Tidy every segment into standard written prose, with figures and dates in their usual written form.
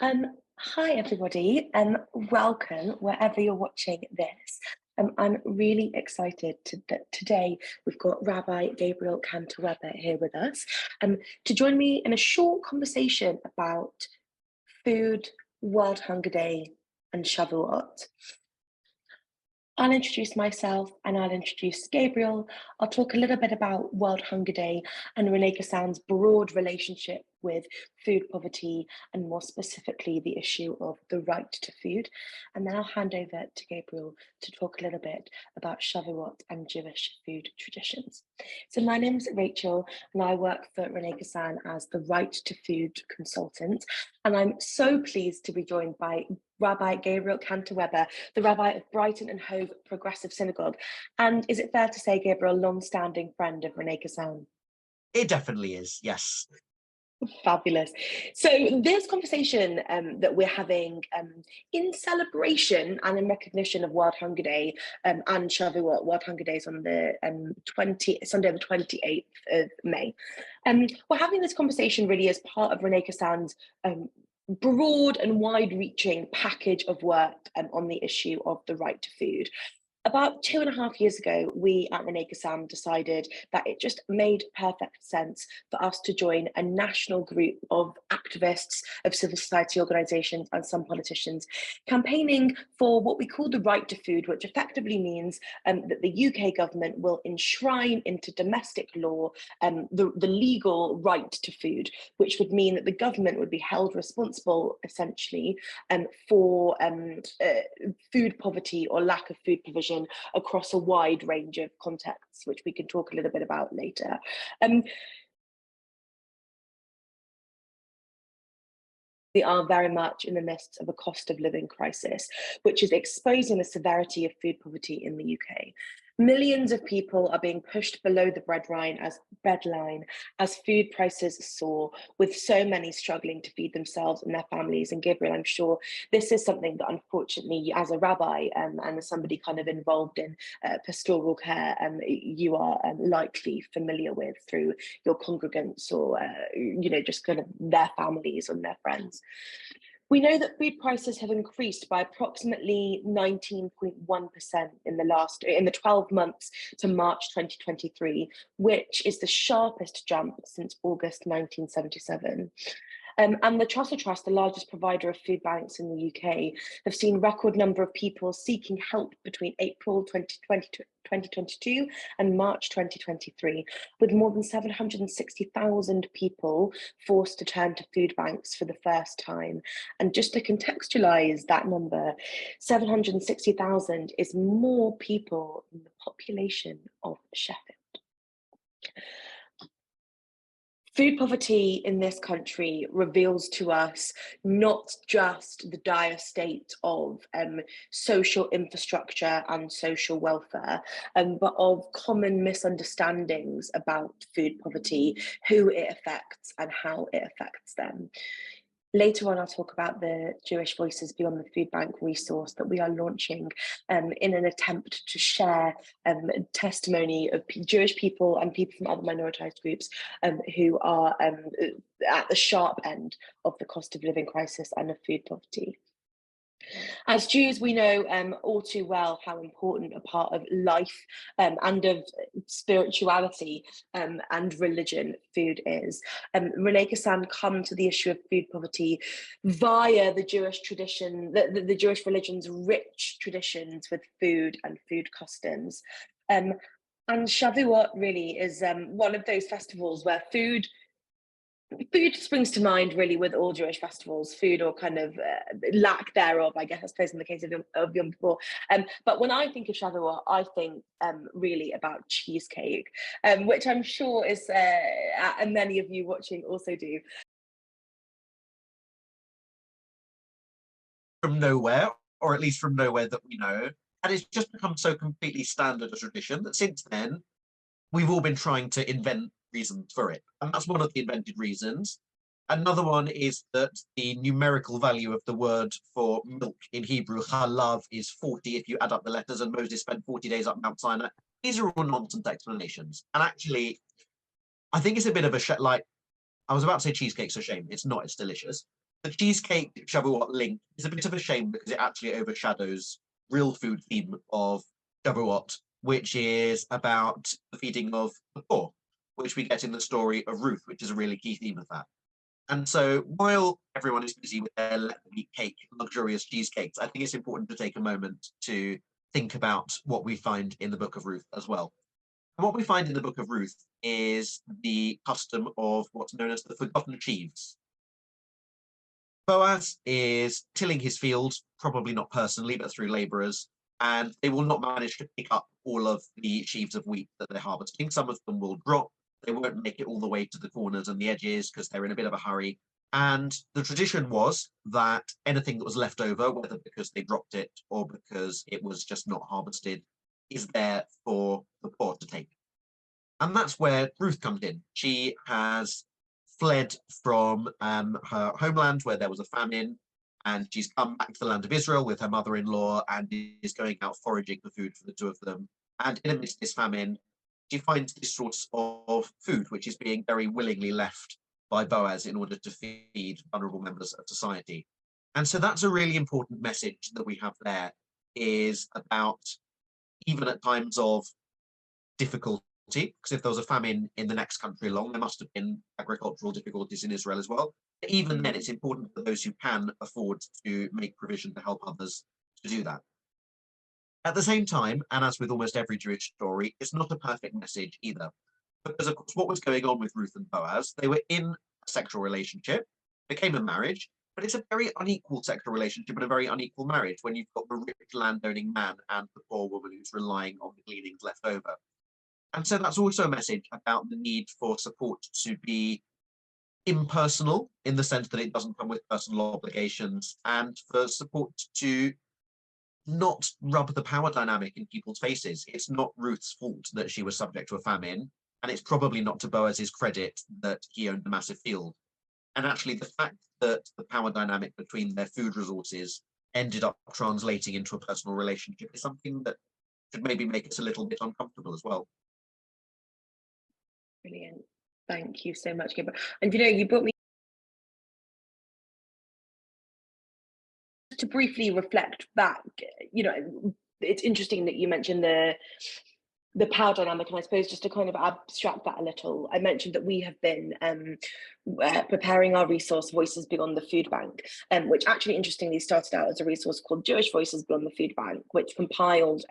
Hi everybody, welcome wherever you're watching this. I'm really excited that today we've got Rabbi Gabriel Kanter-Webber here with us to join me in a short conversation about food, World Hunger Day, and Shavuot. I'll introduce myself and I'll introduce Gabriel. I'll talk a little bit about World Hunger Day and Renee Kassan's broad relationship with food poverty and more specifically the issue of the right to food. And then I'll hand over to Gabriel to talk a little bit about Shavuot and Jewish food traditions. So my name is Rachel and I work for Renee Kassan as the Right to Food consultant. And I'm so pleased to be joined by Rabbi Gabriel Kanter-Webber, the rabbi of Brighton and Hove Progressive Synagogue. And is it fair to say, Gabriel, long-standing friend of Renee Kassan? It definitely is, yes. Fabulous. So this conversation that we're having in celebration and in recognition of World Hunger Day and Shavuot, World Hunger Day is on the Sunday the 28th of May. We're having this conversation really as part of Renee Kassan's broad and wide-reaching package of work on the issue of the right to food. About 2.5 years ago, we at Renee Kassan decided that it just made perfect sense for us to join a national group of activists, of civil society organisations and some politicians campaigning for what we call the right to food, which effectively means that the UK government will enshrine into domestic law the legal right to food, which would mean that the government would be held responsible essentially for food poverty or lack of food provision across a wide range of contexts, which we can talk a little bit about later. We are very much in the midst of a cost of living crisis, which is exposing the severity of food poverty in the UK. Millions of people are being pushed below the breadline as food prices soar, with so many struggling to feed themselves and their families. And Gabriel, I'm sure this is something that unfortunately, as a rabbi and as somebody kind of involved in pastoral care, you are likely familiar with through your congregants or, just kind of their families and their friends. We know that food prices have increased by approximately 19.1% in the 12 months to March 2023, which is the sharpest jump since August 1977. And the Trussell Trust, the largest provider of food banks in the UK, have seen record number of people seeking help between April 2022 and March 2023, with more than 760,000 people forced to turn to food banks for the first time. And just to contextualise that number, 760,000 is more people than the population of Sheffield. Food poverty in this country reveals to us not just the dire state of social infrastructure and social welfare, but of common misunderstandings about food poverty, who it affects and how it affects them. Later on, I'll talk about the Jewish Voices Beyond the Food Bank resource that we are launching in an attempt to share testimony of Jewish people and people from other minoritized groups who are at the sharp end of the cost of living crisis and of food poverty. As Jews, we know all too well how important a part of life and of spirituality and religion food is. Renee Kassan come to the issue of food poverty via the Jewish tradition, the Jewish religion's rich traditions with food and food customs. And Shavuot really is one of those festivals where food springs to mind really with all Jewish festivals, food or kind of lack thereof, I guess, I suppose in the case of Yom Kippur. But when I think of Shavuot, I think really about cheesecake, which I'm sure is, and many of you watching also do. From nowhere, or at least from nowhere that we know. And it's just become so completely standard a tradition that since then, we've all been trying to invent reasons for it. And that's one of the invented reasons. Another one is that the numerical value of the word for milk in Hebrew, halav, is 40 if you add up the letters, and Moses spent 40 days up Mount Sinai. These are all nonsense explanations. And actually, I think it's a bit of a like, I was about to say cheesecake's a shame. It's not, it's delicious. the cheesecake Shavuot link is a bit of a shame because it actually overshadows real food theme of Shavuot, which is about the feeding of the poor, which we get in the story of Ruth, which is a really key theme of that. And so while everyone is busy with their let-me cake, luxurious cheesecakes, I think it's important to take a moment to think about what we find in the Book of Ruth as well. And what we find in the Book of Ruth is the custom of what's known as the forgotten sheaves. Boaz is tilling his field, probably not personally, but through labourers, and they will not manage to pick up all of the sheaves of wheat that they're harvesting. Some of them will drop. They won't make it all the way to the corners and the edges because they're in a bit of a hurry. And the tradition was that anything that was left over, whether because they dropped it or because it was just not harvested, is there for the poor to take. And that's where Ruth comes in. She has fled from her homeland where there was a famine, and she's come back to the land of Israel with her mother-in-law and is going out foraging for food for the two of them. And in amidst this famine, she finds this sort of food which is being very willingly left by Boaz in order to feed vulnerable members of society. And so that's a really important message that we have there, is about, even at times of difficulty, because if there was a famine in the next country along, there must have been agricultural difficulties in Israel as well. But even then, it's important for those who can afford to make provision to help others to do that. At the same time, and as with almost every Jewish story, it's not a perfect message either. Because, of course, what was going on with Ruth and Boaz, they were in a sexual relationship, became a marriage, but it's a very unequal sexual relationship and a very unequal marriage when you've got the rich landowning man and the poor woman who's relying on the gleanings left over. And so that's also a message about the need for support to be impersonal, in the sense that it doesn't come with personal obligations, and for support to not rub the power dynamic in people's faces. It's not Ruth's fault that she was subject to a famine, and it's probably not to Boaz's credit that he owned a massive field. And actually, the fact that the power dynamic between their food resources ended up translating into a personal relationship is something that should maybe make us a little bit uncomfortable as well. Brilliant. Thank you so much, Gabriel. And you brought me to briefly reflect back. It's interesting that you mentioned the power dynamic, and I suppose just to kind of abstract that a little, I mentioned that we have been preparing our resource Voices Beyond the Food Bank, which actually interestingly started out as a resource called Jewish Voices Beyond the Food Bank, which compiled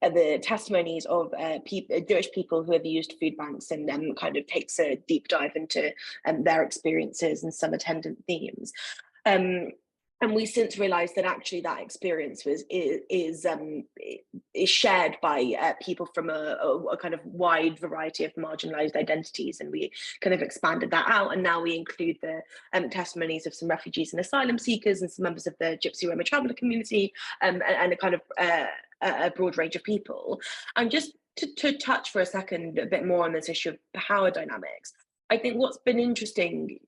the testimonies of Jewish people who have used food banks, and kind of takes a deep dive into their experiences and some attendant themes. And we since realised that actually that experience is shared by people from a kind of wide variety of marginalised identities, and we kind of expanded that out, and now we include the testimonies of some refugees and asylum seekers and some members of the Gypsy Roma traveller community, and a kind of a broad range of people. And just to touch for a second a bit more on this issue of power dynamics, I think what's been interesting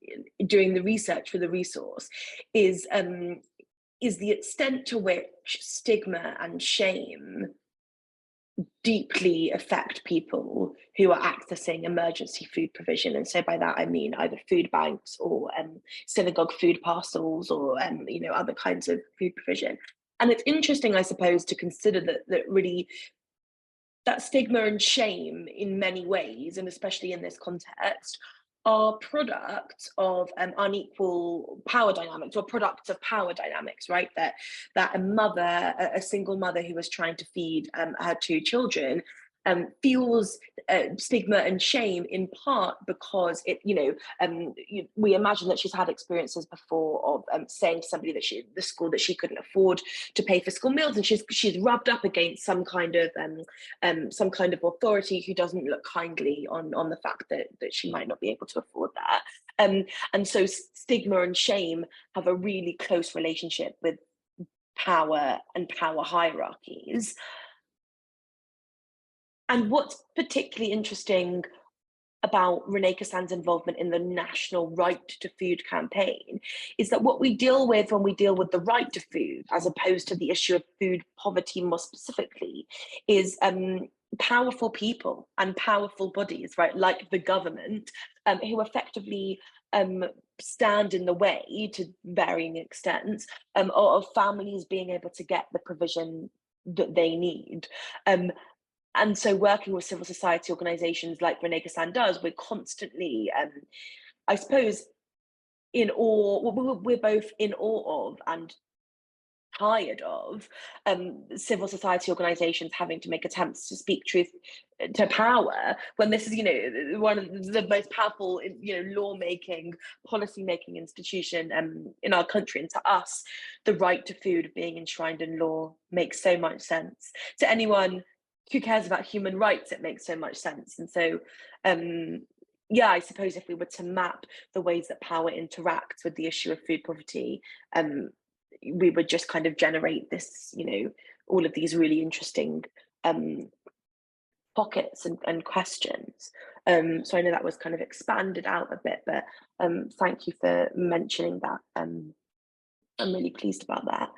doing the research for the resource is the extent to which stigma and shame deeply affect people who are accessing emergency food provision. And so by that I mean either food banks or synagogue food parcels, or other kinds of food provision. And it's interesting, I suppose, to consider that really that stigma and shame in many ways, and especially in this context, are products of unequal power dynamics, or products of power dynamics, right? That a single mother who was trying to feed her two children feels stigma and shame, in part because we imagine that she's had experiences before of saying to somebody that the school that she couldn't afford to pay for school meals, and she's rubbed up against some kind of authority who doesn't look kindly on the fact that she might not be able to afford that. And so stigma and shame have a really close relationship with power and power hierarchies. And what's particularly interesting about Renee Kassan's involvement in the National Right to Food campaign is that what we deal with when we deal with the right to food, as opposed to the issue of food poverty more specifically, is powerful people and powerful bodies, right, like the government, who effectively stand in the way to varying extents of families being able to get the provision that they need. And so working with civil society organisations like Renee Kassan does, we're constantly, I suppose, in awe, we're both in awe of and tired of civil society organisations having to make attempts to speak truth to power when this is, one of the most powerful, lawmaking, policy-making institution in our country. And to us, the right to food being enshrined in law makes so much sense. To anyone who cares about human rights, it makes so much sense. And so, yeah, I suppose if we were to map the ways that power interacts with the issue of food poverty, we would just kind of generate this, all of these really interesting pockets and questions. So I know that was kind of expanded out a bit, but thank you for mentioning that. I'm really pleased about that.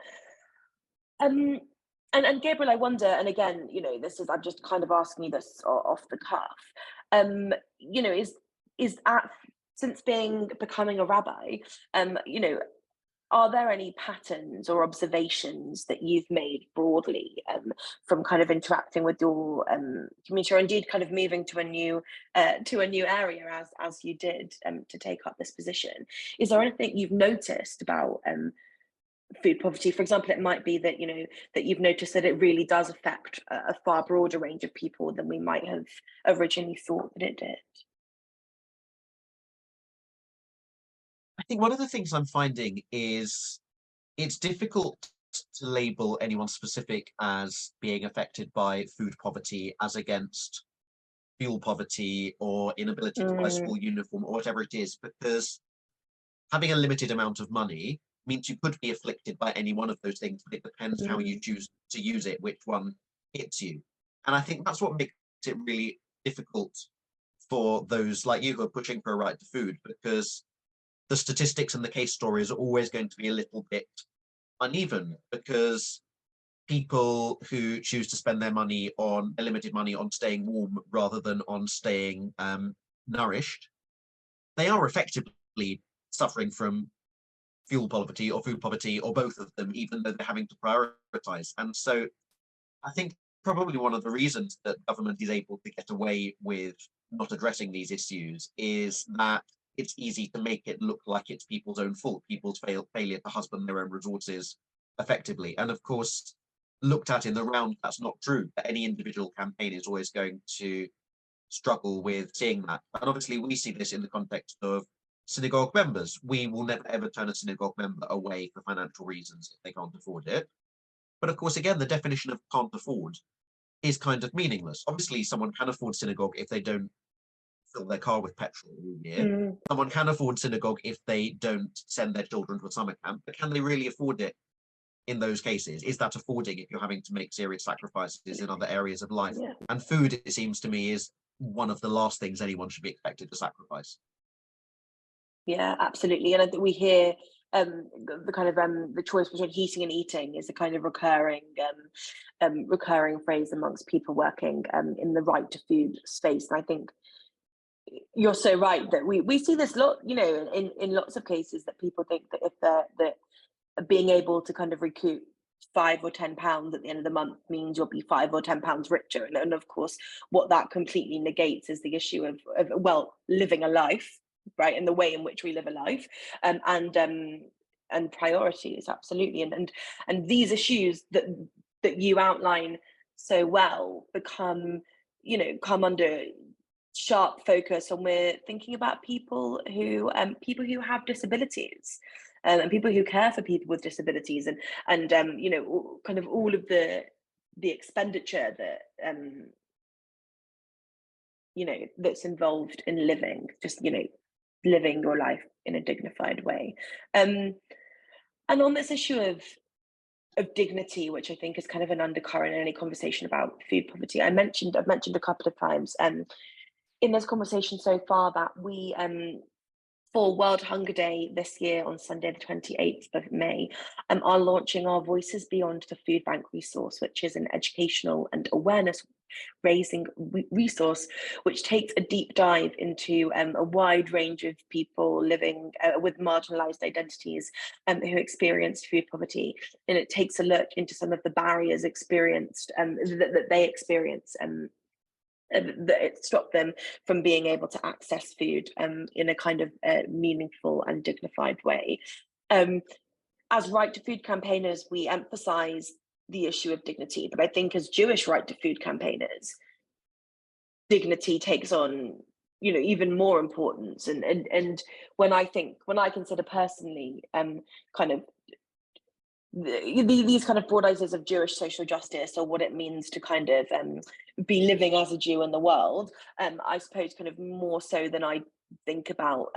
And Gabriel, I wonder, and again, I'm just kind of asking you this off the cuff. Since becoming a rabbi, are there any patterns or observations that you've made broadly from kind of interacting with your community, or indeed kind of moving to a new area as you did to take up this position? Is there anything you've noticed about food poverty? For example, it might be that that you've noticed that it really does affect a far broader range of people than we might have originally thought that it did. I think one of the things I'm finding is it's difficult to label anyone specific as being affected by food poverty as against fuel poverty or inability to buy a school uniform or whatever it is, because having a limited amount of money means you could be afflicted by any one of those things, but it depends how you choose to use it, which one hits you. And I think that's what makes it really difficult for those like you who are pushing for a right to food, because the statistics and the case stories are always going to be a little bit uneven, because people who choose to spend their limited money on staying warm rather than on staying nourished, they are effectively suffering from fuel poverty or food poverty or both of them, even though they're having to prioritize. And so I think probably one of the reasons that government is able to get away with not addressing these issues is that it's easy to make it look like it's people's own fault, people's failure to husband their own resources effectively. And of course, looked at in the round, that's not true. Any individual campaign is always going to struggle with seeing that. And obviously we see this in the context of synagogue members. We will never ever turn a synagogue member away for financial reasons if they can't afford it. But of course, again, the definition of can't afford is kind of meaningless. Obviously, someone can afford synagogue if they don't fill their car with petrol all year. Someone can afford synagogue if they don't send their children to a summer camp, but can they really afford it in those cases? Is that affording if you're having to make serious sacrifices in other areas of life? Yeah. And food, it seems to me, is one of the last things anyone should be expected to sacrifice. Yeah, absolutely. And I think we hear the kind of the choice between heating and eating is a kind of recurring phrase amongst people working in the right to food space. And I think you're so right that we see this lot, in lots of cases, that people think that if that being able to kind of recoup £5 or £10 at the end of the month means you'll be £5 or £10 richer. And of course, what that completely negates is the issue of living a life, right, and the way in which we live a life, and priorities, absolutely. And these issues that you outline so well come under sharp focus when we're thinking about people who have disabilities, and people who care for people with disabilities, and kind of all of the expenditure that that's involved in living your life in a dignified way. And on this issue of dignity, which I think is kind of an undercurrent in any conversation about food poverty, I've mentioned a couple of times in this conversation so far that we for World Hunger Day this year on Sunday the 28th of May are launching our Voices Beyond the Food Bank resource, which is an educational and awareness raising resource, which takes a deep dive into a wide range of people living with marginalized identities who experience food poverty. And it takes a look into some of the barriers experienced that they experience. That it stopped them from being able to access food in a kind of meaningful and dignified way. As right to food campaigners, we emphasize the issue of dignity, but I think as Jewish right to food campaigners, dignity takes on, you know, even more importance. And when I consider personally kind of these kind of broad ideas of Jewish social justice, or what it means to kind of be living as a Jew in the world, I suppose kind of more so than I think about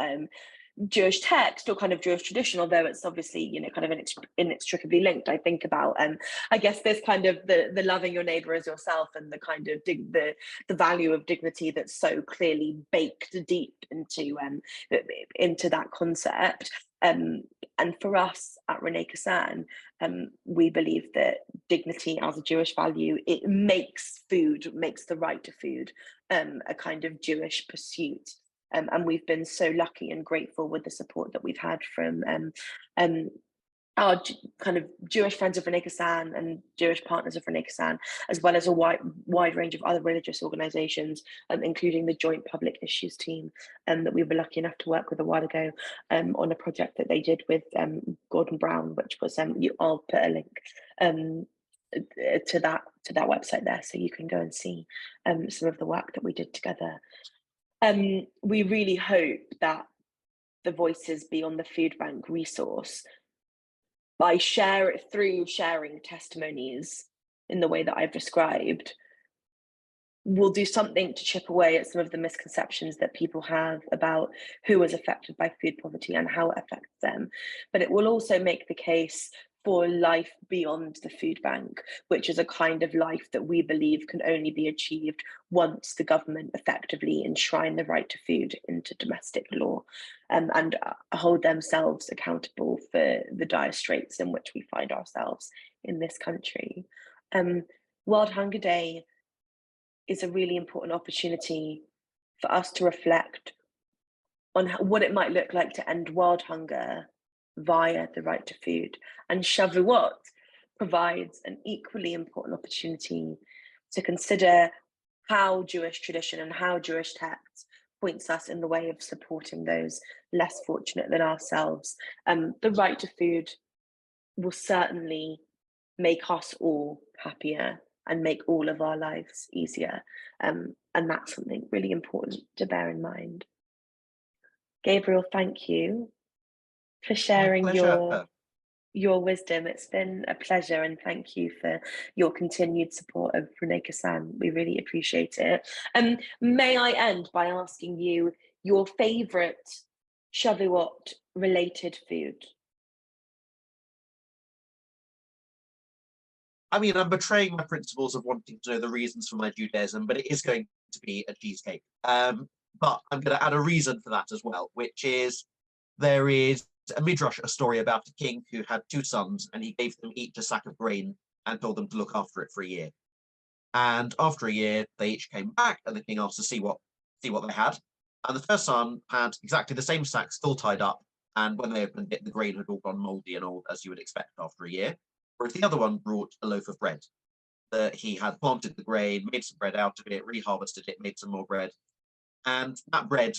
Jewish text or kind of Jewish tradition, although it's obviously, you know, kind of inextricably linked. I think about, I guess, this kind of the loving your neighbor as yourself, and the kind of the value of dignity that's so clearly baked deep into that concept. And for us at Renee Kassan, we believe that dignity as a Jewish value, it makes the right to food a kind of Jewish pursuit. And we've been so lucky and grateful with the support that we've had from our kind of Jewish friends of Renee Kassan and Jewish partners of Renee Kassan, as well as a wide range of other religious organisations, including the Joint Public Issues team that we were lucky enough to work with a while ago on a project that they did with Gordon Brown, which was I'll put a link to that website there, so you can go and see some of the work that we did together. We really hope that the Voices Beyond the Food Bank resource, by sharing testimonies in the way that I've described, will do something to chip away at some of the misconceptions that people have about who is affected by food poverty and how it affects them. But it will also make the case for life beyond the food bank, which is a kind of life that we believe can only be achieved once the government effectively enshrine the right to food into domestic law, and hold themselves accountable for the dire straits in which we find ourselves in this country. World Hunger Day is a really important opportunity for us to reflect on what it might look like to end world hunger via the right to food. And Shavuot provides an equally important opportunity to consider how Jewish tradition and how Jewish text points us in the way of supporting those less fortunate than ourselves. The right to food will certainly make us all happier and make all of our lives easier. And that's something really important to bear in mind. Gabriel, thank you for sharing your wisdom. It's been a pleasure, and thank you for your continued support of Renee Kassan. We really appreciate it. May I end by asking you your favourite Shavuot related food? I mean, I'm betraying my principles of wanting to know the reasons for my Judaism, but it is going to be a cheesecake. But I'm going to add a reason for that as well, which is there is a midrash, a story about a king who had two sons, and he gave them each a sack of grain and told them to look after it for a year. And after a year, they each came back, and the king asked to see what they had. And the first son had exactly the same sack still tied up, and when they opened it, the grain had all gone mouldy and old, as you would expect after a year. Whereas the other one brought a loaf of bread. That he had planted the grain, made some bread out of it, reharvested it, made some more bread. And that bread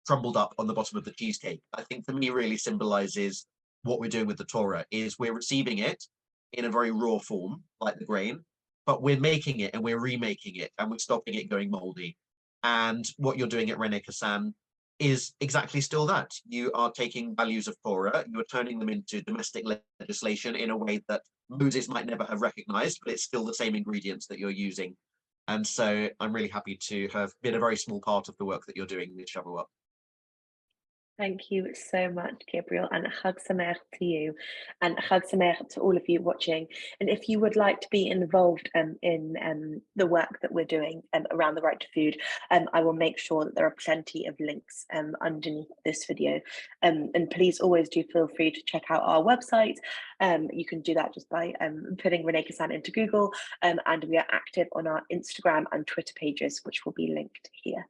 crumbled up on the bottom of the cheesecake. I think for me really symbolizes what we're doing with the Torah, is we're receiving it in a very raw form, like the grain, but we're making it and we're remaking it and we're stopping it going moldy. And what you're doing at Renee Kassan is exactly still that. You are taking values of Torah, you are turning them into domestic legislation in a way that Moses might never have recognized, but it's still the same ingredients that you're using. And so I'm really happy to have been a very small part of the work that you're doing with Shavuot. Thank you so much, Gabriel, and Chag Sameach to you, and Chag Sameach to all of you watching. And if you would like to be involved in the work that we're doing around the right to food, I will make sure that there are plenty of links underneath this video. And please always do feel free to check out our website. You can do that just by putting Renee Kassan into Google, and we are active on our Instagram and Twitter pages, which will be linked here.